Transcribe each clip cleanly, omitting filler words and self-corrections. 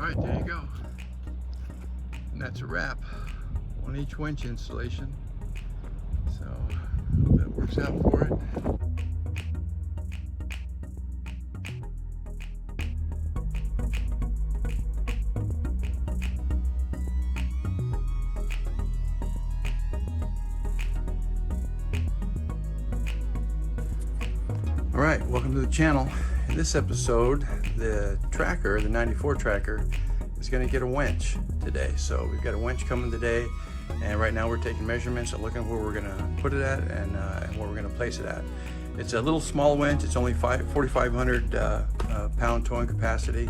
Alright, there you go. And that's a wrap on each winch installation. So, hope that works out for it. Alright, welcome to the channel. In this episode, the tracker, the 94 tracker, is going to get a winch today. So we've got a winch coming today, and right now we're taking measurements and looking where we're going to put it at and where we're going to place it at. It's a little small winch. It's only 4,500 pound towing capacity,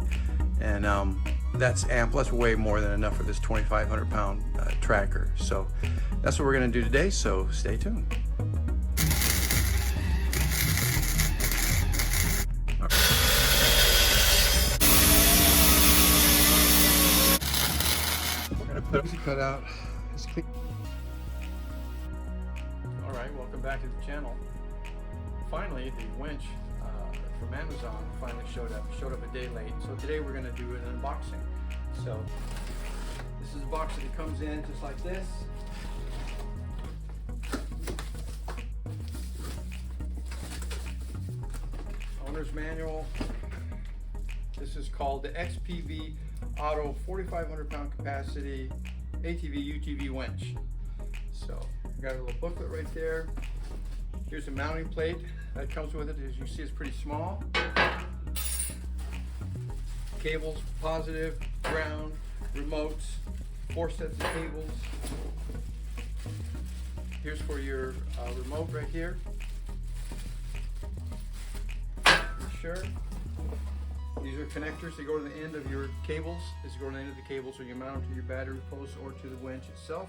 and that's ample. That's way more than enough for this 2,500 pound tracker. So that's what we're going to do today, so stay tuned. Cut out. All right, welcome back to the channel. Finally, the winch from Amazon finally showed up a day late. So today we're going to do an unboxing. So this is a box that it comes in just like this. Owner's manual. This is called the XPV Auto 4,500 pound capacity ATV UTV winch. So got a little booklet right there. Here's a mounting plate that comes with it. As you see, it's pretty small. Cables, positive, ground, remotes, 4 sets of cables. Here's for your remote right here. Sure. These are connectors that go to the end of your cables. These go to the end of the cable, so you mount them to your battery post or to the winch itself.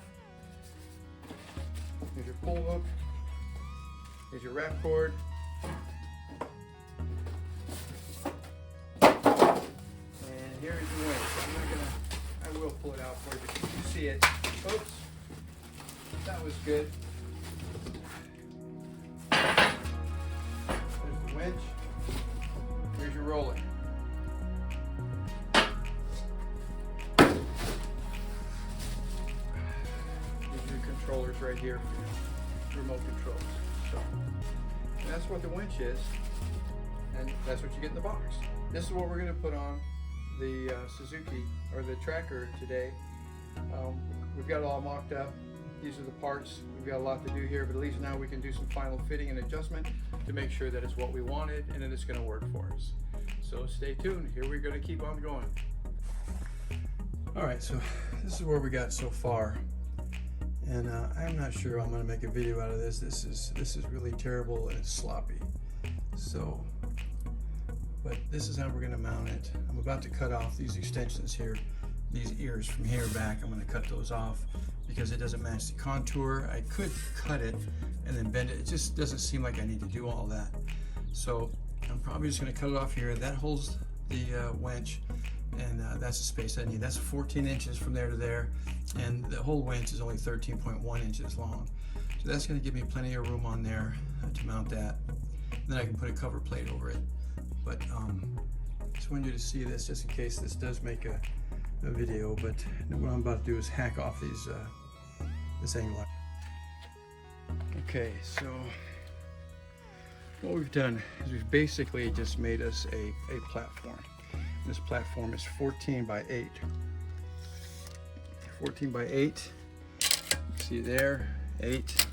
Here's your pull hook. Here's your wrap cord. And here's the winch. I will pull it out for you, but you can see it. Oops, that was good. There's the winch. Here's your roller. Controllers right here for your remote controls. So and that's what the winch is, and that's what you get in the box. This is what we're going to put on the Suzuki or the tracker today. We've got it all mocked up. These are the parts. We've got a lot to do here, but at least now we can do some final fitting and adjustment to make sure that it's what we wanted and that it's going to work for us. So stay tuned. Here we're going to keep on going. All right, so this is where we got so far. And I'm not sure I'm going to make a video out of this. This is really terrible and it's sloppy. So, but this is how we're going to mount it. I'm about to cut off these extensions here, these ears from here back. I'm going to cut those off because it doesn't match the contour. I could cut it and then bend it. It just doesn't seem like I need to do all that. So I'm probably just going to cut it off here. That holds the winch. And that's the space I need. That's 14 inches from there to there, and the whole winch is only 13.1 inches long. So that's going to give me plenty of room on there to mount that. Then I can put a cover plate over it. But just wanted you to see this just in case this does make a video. But what I'm about to do is hack off these this angle. Okay, so what we've done is we've basically just made us a platform. This platform is 14 by 8. 14 by 8. See there, 8,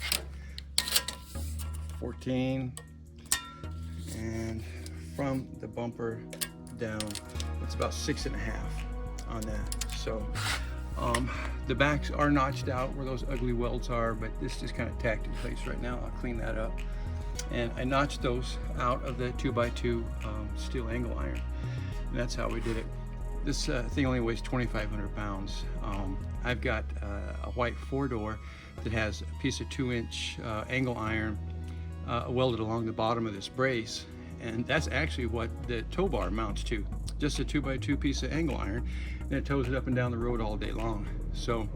14, and from the bumper down, it's about 6.5 on that. So the backs are notched out where those ugly welds are, but this is kind of tacked in place right now. I'll clean that up. And I notched those out of the 2x2 steel angle iron. And that's how we did it. This thing only weighs 2,500 pounds. I've got a white 4-door that has a piece of 2-inch angle iron welded along the bottom of this brace, and that's actually what the tow bar mounts to. Just a 2x2 piece of angle iron, and it tows it up and down the road all day long. So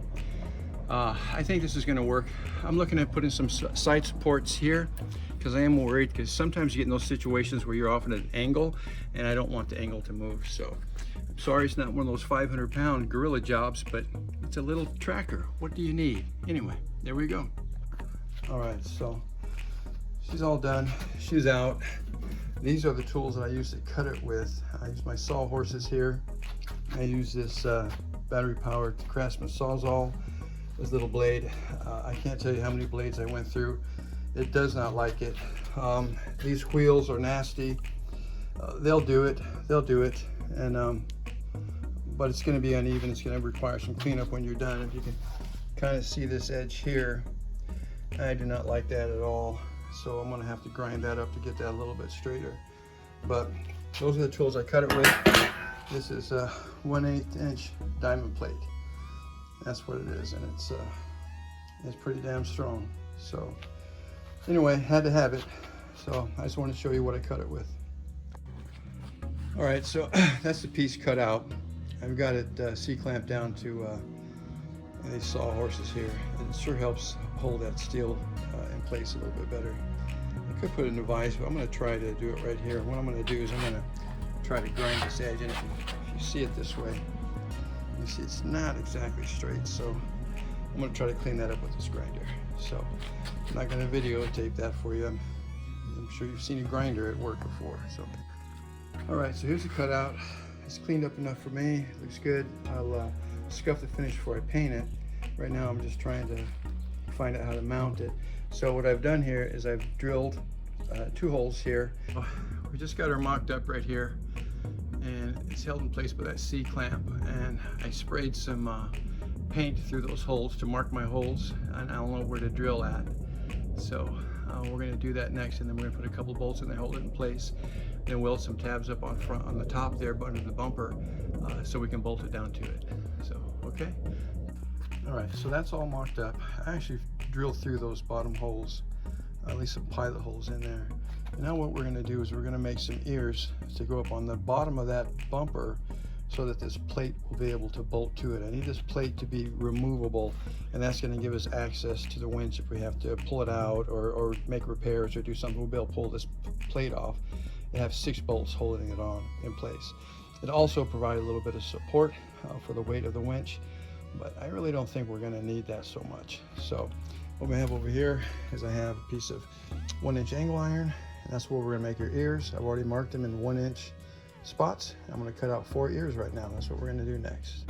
I think this is going to work. I'm looking at putting some side supports here because I am worried, because sometimes you get in those situations where you're off at an angle and I don't want the angle to move. So I'm sorry it's not one of those 500-pound gorilla jobs, but it's a little tracker. What do you need? Anyway, there we go. All right, so she's all done. She's out. These are the tools that I use to cut it with. I use my sawhorses here. I use this battery-powered Craftsman Sawzall. This little blade. I can't tell you how many blades I went through. It does not like it. These wheels are nasty. They'll do it, and but it's going to be uneven. It's going to require some cleanup when you're done. If you can kind of see this edge here, I do not like that at all. So I'm going to have to grind that up to get that a little bit straighter. But those are the tools I cut it with. This is a 1/8 inch diamond plate. That's what it is, and it's pretty damn strong. So anyway, had to have it. So I just want to show you what I cut it with. All right, so that's the piece cut out. I've got it C-clamped down to these sawhorses here. It sure helps hold that steel in place a little bit better. I could put it in a vise, but I'm going to try to do it right here. What I'm going to do is I'm going to try to grind this edge, and if you see it this way, you see it's not exactly straight, so I'm going to try to clean that up with this grinder. So I'm not going to videotape that for you. I'm sure you've seen a grinder at work before. So all right, so here's the cutout. It's cleaned up enough for me. It looks good. I'll scuff the finish before I paint it. Right now I'm just trying to find out how to mount it. So what I've done here is I've drilled 2 holes here. We just got her mocked up right here, and it's held in place by that C-clamp, and I sprayed some paint through those holes to mark my holes, and I'll know where to drill at. So we're going to do that next, and then we're going to put a couple bolts in there, hold it in place, then weld some tabs up on front on the top there under the bumper, so we can bolt it down to it. So okay. All right, so that's all mocked up. I actually drilled through those bottom holes, at least some pilot holes in there. And now what we're going to do is we're going to make some ears to go up on the bottom of that bumper so that this plate will be able to bolt to it. I need this plate to be removable, and that's going to give us access to the winch if we have to pull it out or make repairs or do something. We'll be able to pull this plate off and have 6 bolts holding it on in place. It also provides a little bit of support for the weight of the winch, but I really don't think we're going to need that so much. So what we have over here is I have a piece of 1-inch angle iron, and that's where we're going to make our ears. I've already marked them in 1-inch spots. I'm going to cut out 4 ears right now. That's what we're going to do next.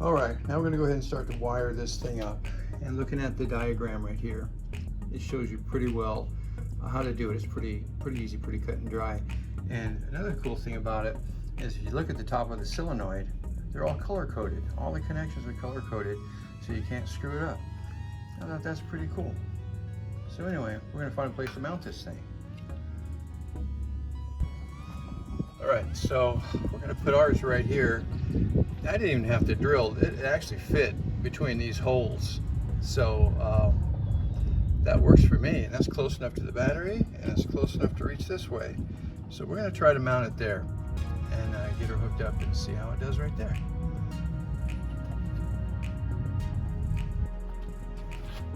All right, now we're going to go ahead and start to wire this thing up. And looking at the diagram right here, it shows you pretty well how to do it. It's pretty easy, pretty cut and dry. And another cool thing about it is if you look at the top of the solenoid, they're all color coded. All the connections are color coded, so you can't screw it up. I thought that's pretty cool. So anyway, we're going to find a place to mount this thing. All right, so we're going to put ours right here. I didn't even have to drill. It actually fit between these holes. So that works for me, and that's close enough to the battery, and it's close enough to reach this way. So we're going to try to mount it there and get her hooked up and see how it does right there.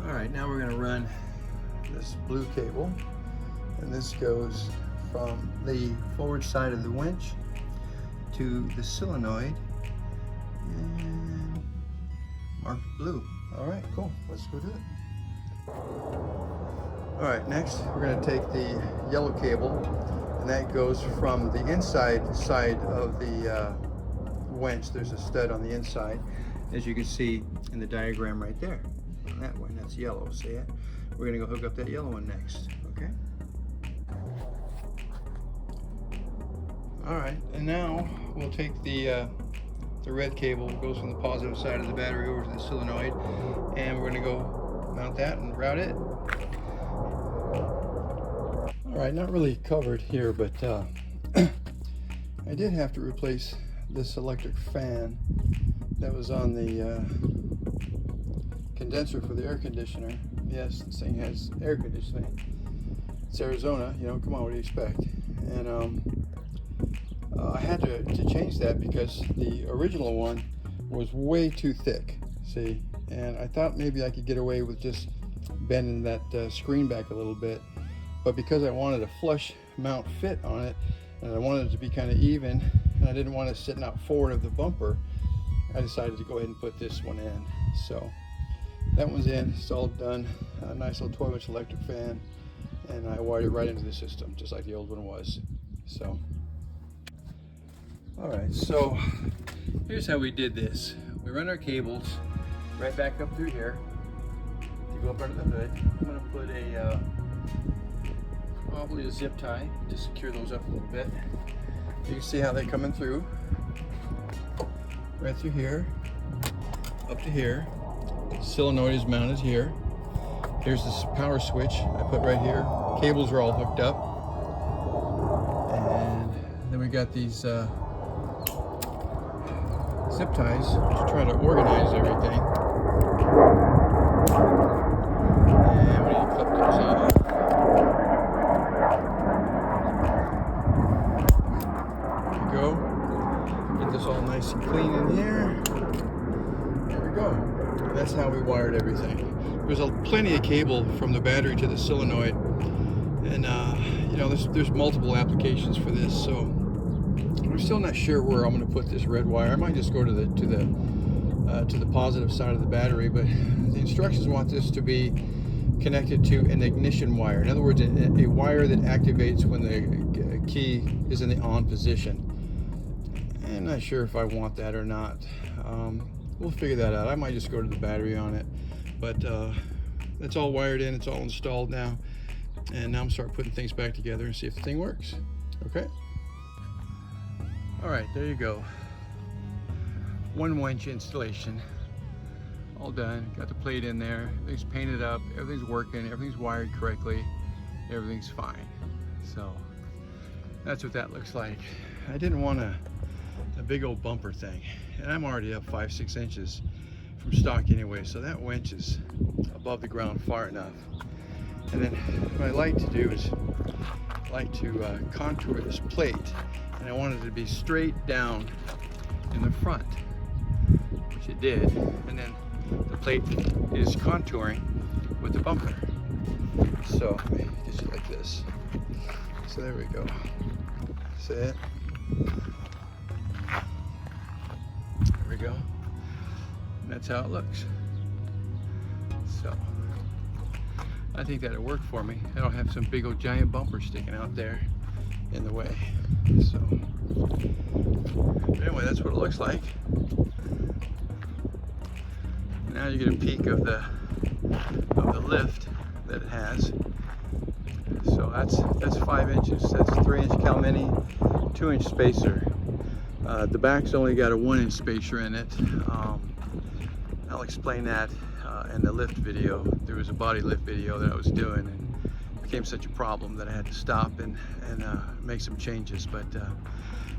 All right, now we're going to run this blue cable, and this goes from the forward side of the winch to the solenoid and marked blue. All right, cool. Let's go do it. All right, next we're going to take the yellow cable, and that goes from the inside side of the winch. There's a stud on the inside, as you can see in the diagram right there. That one, that's yellow. See it? We're going to go hook up that yellow one next. Okay. All right, and now we'll take the red cable, goes from the positive side of the battery over to the solenoid, and we're going to go mount that and route it. All right, not really covered here, but I did have to replace this electric fan that was on the condenser for the air conditioner. Yes, this thing has air conditioning. It's Arizona, you know, come on, what do you expect? And I had to change that because the original one was way too thick, see? And I thought maybe I could get away with just bending that screen back a little bit, but because I wanted a flush mount fit on it, and I wanted it to be kind of even, and I didn't want it sitting out forward of the bumper, I decided to go ahead and put this one in. So that one's in, it's all done. A nice little 12-inch electric fan, and I wired it right into the system, just like the old one was. So, all right, so here's how we did this. We run our cables right back up through here to go up under the hood. I'm gonna put a probably a zip tie to secure those up a little bit. You can see how they're coming through. Right through here, up to here. Solenoid is mounted here. Here's this power switch I put right here. Cables are all hooked up. And then we got these zip ties to try to organize everything. And we need to clip those off. There we go. Get this all nice and clean in here. There we go. That's how we wired everything. There's plenty of cable from the battery to the solenoid, and you know, there's multiple applications for this. So I'm still not sure where I'm going to put this red wire. I might just go to the positive side of the battery, but the instructions want this to be connected to an ignition wire. In other words, a wire that activates when the key is in the on position. I'm not sure if I want that or not. We'll figure that out. I might just go to the battery on it, but it's all wired in, it's all installed now, and now I'm starting putting things back together and see if the thing works. Okay. All right, there you go. One winch installation, all done. Got the plate in there, everything's painted up, everything's working, everything's wired correctly, everything's fine. So that's what that looks like. I didn't want a big old bumper thing, and I'm already up 5-6 inches from stock anyway, so that winch is above the ground far enough. And then what I like to do is I like to contour this plate, and I wanted it to be straight down in the front, which it did, and then the plate is contouring with the bumper. So just like this. So there we go. See it? There we go. And that's how it looks. So I think that'll work for me. I don't have some big old giant bumper sticking out there in the way. So anyway, that's what it looks like. Now you get a peek of the lift that it has. So that's 5 inches. That's 3-inch Cal Mini, 2-inch spacer. The back's only got a 1-inch spacer in it. I'll explain that in the lift video. There was a body lift video that I was doing, and it became such a problem that I had to stop and make some changes. But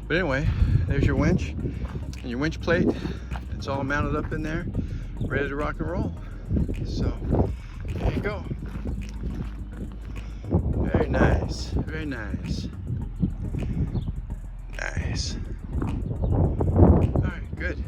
anyway, there's your winch and your winch plate. It's all mounted up in there, ready to rock and roll. So there you go. Very nice, very nice. Nice. All right, good.